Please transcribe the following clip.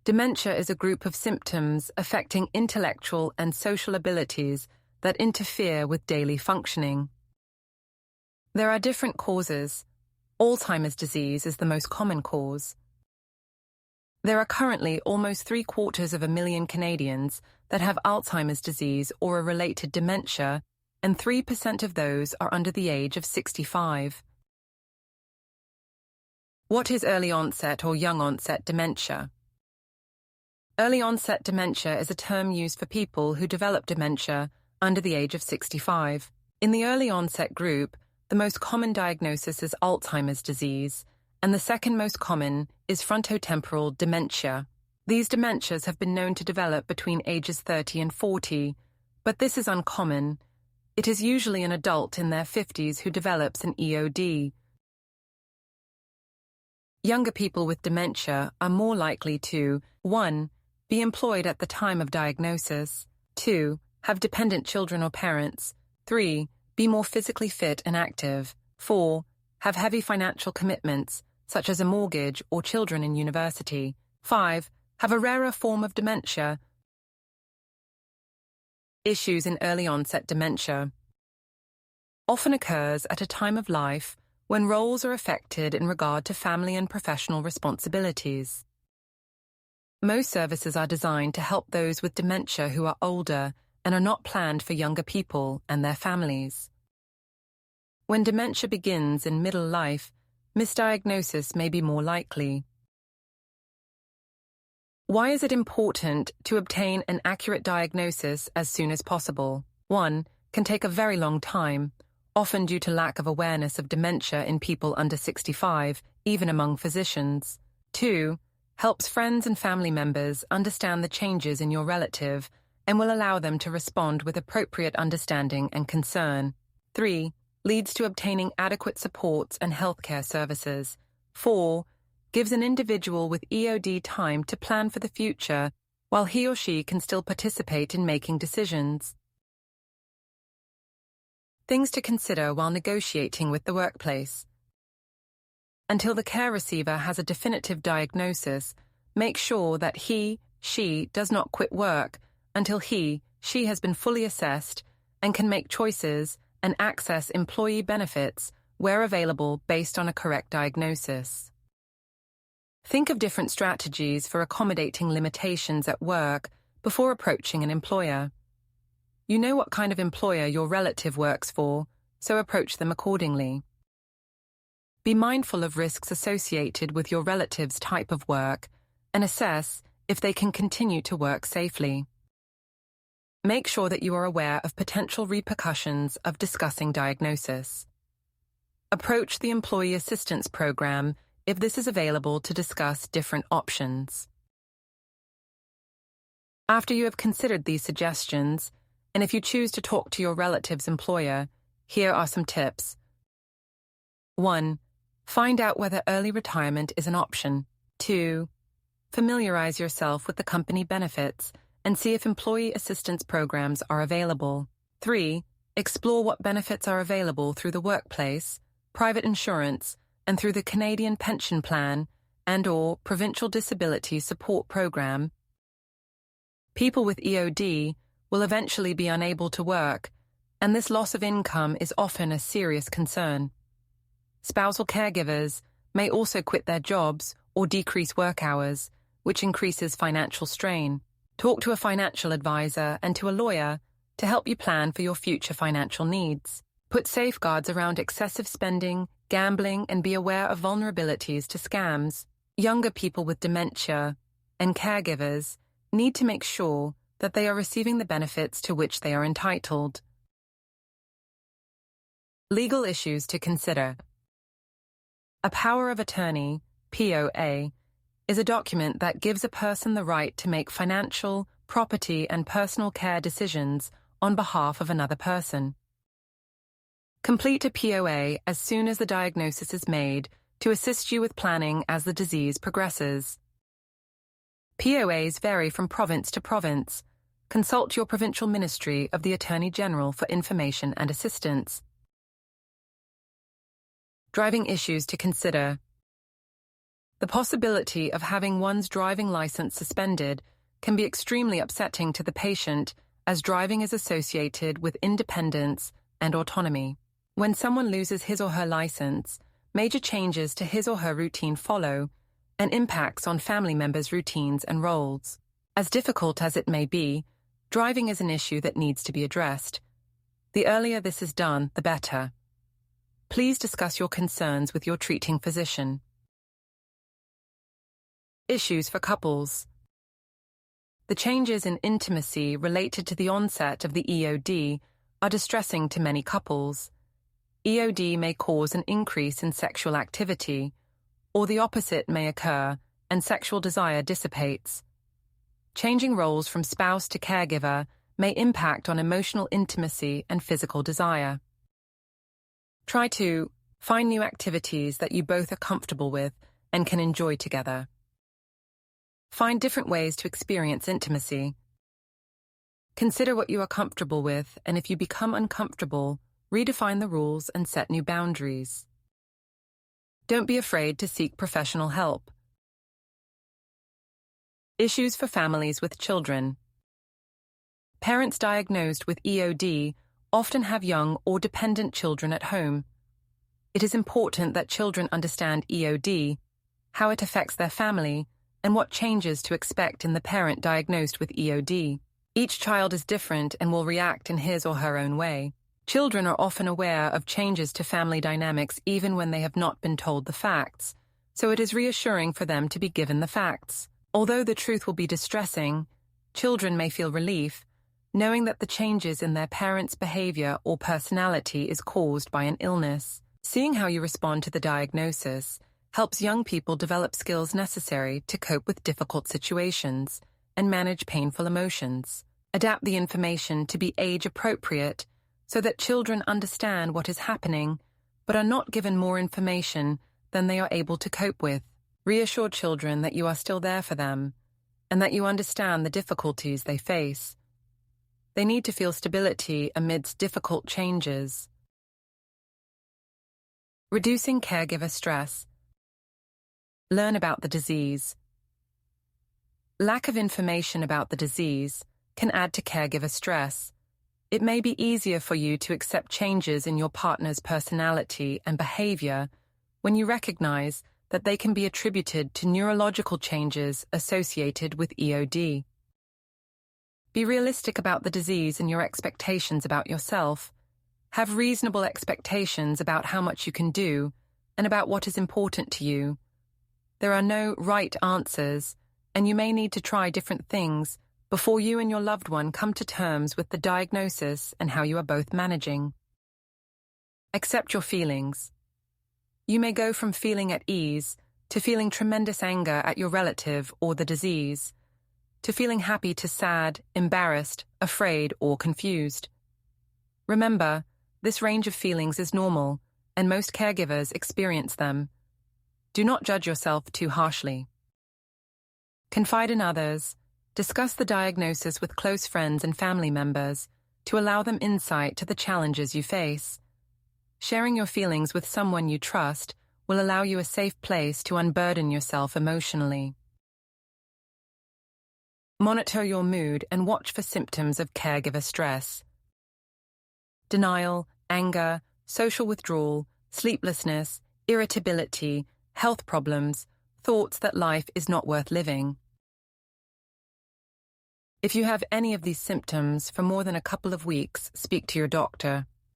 Dementia is a group of symptoms affecting intellectual and social abilities that interfere with daily functioning. There are different causes. Alzheimer's disease is the most common cause. There are currently almost 750,000 Canadians that have Alzheimer's disease or a related dementia, and 3% of those are under the age of 65. What is early-onset or young-onset dementia? Early-onset dementia is a term used for people who develop dementia under the age of 65. In the early-onset group, the most common diagnosis is Alzheimer's disease, and the second most common is frontotemporal dementia. These dementias have been known to develop between ages 30 and 40, but this is uncommon. It is usually an adult in their 50s who develops an EOD. Younger people with dementia are more likely to 1. Be employed at the time of diagnosis, 2. Have dependent children or parents, 3. Be more physically fit and active, 4. Have heavy financial commitments, such as a mortgage or children in university, 5. Have a rarer form of dementia. Issues in early-onset dementia often occurs at a time of life when roles are affected in regard to family and professional responsibilities. Most services are designed to help those with dementia who are older and are not planned for younger people and their families. When dementia begins in middle life, misdiagnosis may be more likely. Why is it important to obtain an accurate diagnosis as soon as possible? 1. Can take a very long time, often due to lack of awareness of dementia in people under 65, even among physicians. 2. Helps friends and family members understand the changes in your relative and will allow them to respond with appropriate understanding and concern. 3. Leads to obtaining adequate supports and healthcare services. 4. Gives an individual with EOD time to plan for the future while he or she can still participate in making decisions. Things to consider while negotiating with the workplace. Until the care receiver has a definitive diagnosis, make sure that he/she does not quit work until he/she has been fully assessed and can make choices and access employee benefits where available based on a correct diagnosis. Think of different strategies for accommodating limitations at work before approaching an employer. You know what kind of employer your relative works for, so approach them accordingly. Be mindful of risks associated with your relative's type of work and assess if they can continue to work safely. Make sure that you are aware of potential repercussions of discussing diagnosis. Approach the Employee Assistance Program if this is available to discuss different options. After you have considered these suggestions, and if you choose to talk to your relative's employer, here are some tips. 1. Find out whether early retirement is an option. 2. Familiarize yourself with the company benefits and see if employee assistance programs are available. 3. Explore what benefits are available through the workplace, private insurance, and through the Canadian Pension Plan and/or Provincial Disability Support Program. People with EOD will eventually be unable to work, and this loss of income is often a serious concern. Spousal caregivers may also quit their jobs or decrease work hours, which increases financial strain. Talk to a financial advisor and to a lawyer to help you plan for your future financial needs. Put safeguards around excessive spending, gambling, and be aware of vulnerabilities to scams. Younger people with dementia and caregivers need to make sure that they are receiving the benefits to which they are entitled. Legal issues to consider. A power of attorney, POA, is a document that gives a person the right to make financial, property, and personal care decisions on behalf of another person. Complete a POA as soon as the diagnosis is made to assist you with planning as the disease progresses. POAs vary from province to province. Consult your provincial ministry of the Attorney General for information and assistance. Driving issues to consider. The possibility of having one's driving license suspended can be extremely upsetting to the patient, as driving is associated with independence and autonomy. When someone loses his or her license, major changes to his or her routine follow, and impacts on family members' routines and roles. As difficult as it may be, driving is an issue that needs to be addressed. The earlier this is done, the better. Please discuss your concerns with your treating physician. Issues for couples. The changes in intimacy related to the onset of the EOD are distressing to many couples. EOD may cause an increase in sexual activity, or the opposite may occur and sexual desire dissipates. Changing roles from spouse to caregiver may impact on emotional intimacy and physical desire. Try to find new activities that you both are comfortable with and can enjoy together. Find different ways to experience intimacy. Consider what you are comfortable with, and if you become uncomfortable, redefine the rules and set new boundaries. Don't be afraid to seek professional help. Issues for families with children. Parents diagnosed with EOD often have young or dependent children at home. It is important that children understand EOD, how it affects their family, and what changes to expect in the parent diagnosed with EOD. Each child is different and will react in his or her own way. Children are often aware of changes to family dynamics even when they have not been told the facts, so it is reassuring for them to be given the facts. Although the truth will be distressing, children may feel relief, knowing that the changes in their parents' behavior or personality is caused by an illness. Seeing how you respond to the diagnosis helps young people develop skills necessary to cope with difficult situations and manage painful emotions. Adapt the information to be age-appropriate so that children understand what is happening but are not given more information than they are able to cope with. Reassure children that you are still there for them and that you understand the difficulties they face. They need to feel stability amidst difficult changes. Reducing caregiver stress. Learn about the disease. Lack of information about the disease can add to caregiver stress. It may be easier for you to accept changes in your partner's personality and behavior when you recognize that they can be attributed to neurological changes associated with EOD. Be realistic about the disease and your expectations about yourself. Have reasonable expectations about how much you can do and about what is important to you. There are no right answers, and you may need to try different things before you and your loved one come to terms with the diagnosis and how you are both managing. Accept your feelings. You may go from feeling at ease to feeling tremendous anger at your relative or the disease, to feeling happy to sad, embarrassed, afraid, or confused. Remember, this range of feelings is normal, and most caregivers experience them. Do not judge yourself too harshly. Confide in others. Discuss the diagnosis with close friends and family members to allow them insight to the challenges you face. Sharing your feelings with someone you trust will allow you a safe place to unburden yourself emotionally. Monitor your mood and watch for symptoms of caregiver stress. Denial, anger, social withdrawal, sleeplessness, irritability, health problems, thoughts that life is not worth living. If you have any of these symptoms for more than a couple of weeks, speak to your doctor.